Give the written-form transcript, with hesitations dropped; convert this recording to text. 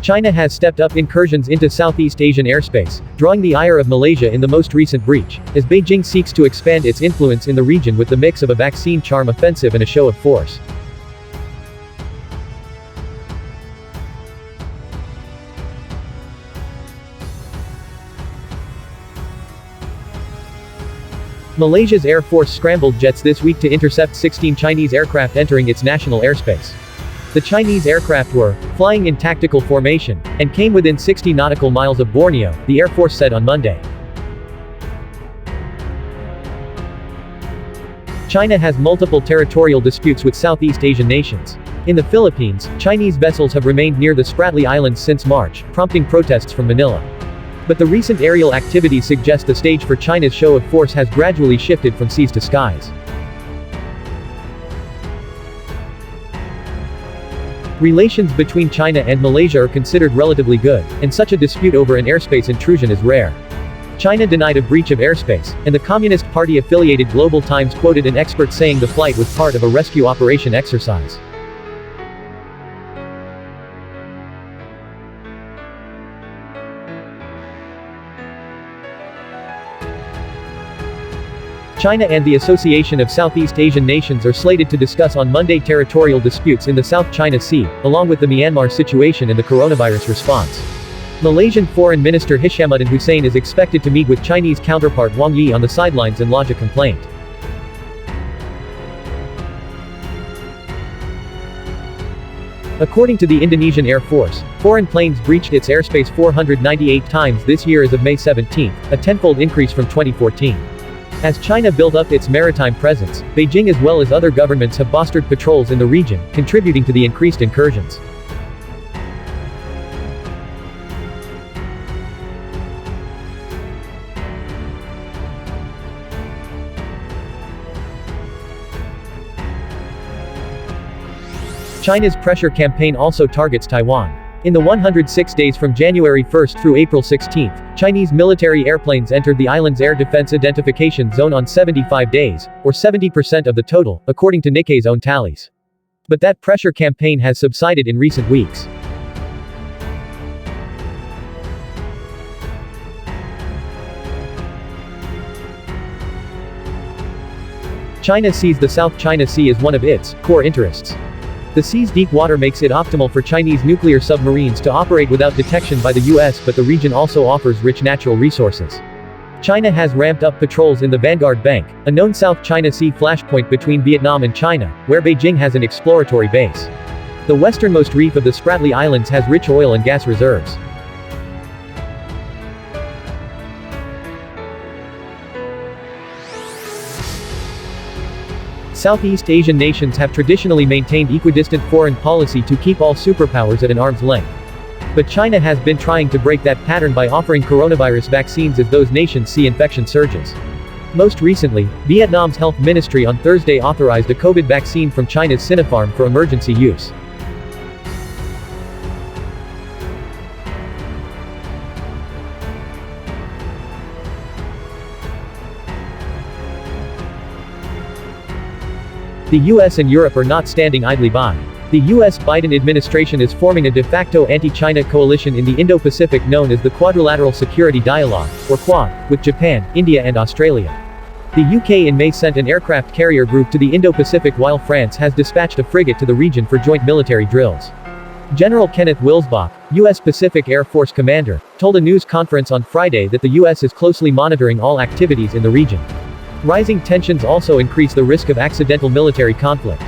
China has stepped up incursions into Southeast Asian airspace, drawing the ire of Malaysia in the most recent breach, as Beijing seeks to expand its influence in the region with the mix of a vaccine charm offensive and a show of force. Malaysia's Air Force scrambled jets this week to intercept 16 Chinese aircraft entering its national airspace. The Chinese aircraft were flying in tactical formation and came within 60 nautical miles of Borneo, the Air Force said on Monday. China has multiple territorial disputes with Southeast Asian nations. In the Philippines, Chinese vessels have remained near the Spratly Islands since March, prompting protests from Manila. But the recent aerial activities suggest the stage for China's show of force has gradually shifted from seas to skies. Relations between China and Malaysia are considered relatively good, and such a dispute over an airspace intrusion is rare. China denied a breach of airspace, and the Communist Party-affiliated Global Times quoted an expert saying the flight was part of a rescue operation exercise. China and the Association of Southeast Asian Nations are slated to discuss on Monday territorial disputes in the South China Sea, along with the Myanmar situation and the coronavirus response. Malaysian Foreign Minister Hishamuddin Hussein is expected to meet with Chinese counterpart Wang Yi on the sidelines and lodge a complaint. According to the Indonesian Air Force, foreign planes breached its airspace 498 times this year as of May 17, a tenfold increase from 2014. As China built up its maritime presence, Beijing as well as other governments have bolstered patrols in the region, contributing to the increased incursions. China's pressure campaign also targets Taiwan. In the 106 days from January 1 through April 16, Chinese military airplanes entered the island's air defense identification zone on 75 days, or 70% of the total, according to Nikkei's own tallies. But that pressure campaign has subsided in recent weeks. China sees the South China Sea as one of its core interests. The sea's deep water makes it optimal for Chinese nuclear submarines to operate without detection by the US, but the region also offers rich natural resources. China has ramped up patrols in the Vanguard Bank, a known South China Sea flashpoint between Vietnam and China, where Beijing has an exploratory base. The westernmost reef of the Spratly Islands has rich oil and gas reserves. Southeast Asian nations have traditionally maintained equidistant foreign policy to keep all superpowers at an arm's length. But China has been trying to break that pattern by offering coronavirus vaccines as those nations see infection surges. Most recently, Vietnam's health ministry on Thursday authorized a COVID vaccine from China's Sinopharm for emergency use. The US and Europe are not standing idly by. The US Biden administration is forming a de facto anti-China coalition in the Indo-Pacific known as the Quadrilateral Security Dialogue, or Quad, with Japan, India and Australia. The UK in May sent an aircraft carrier group to the Indo-Pacific while France has dispatched a frigate to the region for joint military drills. General Kenneth Wilsbach, U.S. Pacific Air Force commander, told a news conference on Friday that the U.S. is closely monitoring all activities in the region. Rising tensions also increase the risk of accidental military conflict.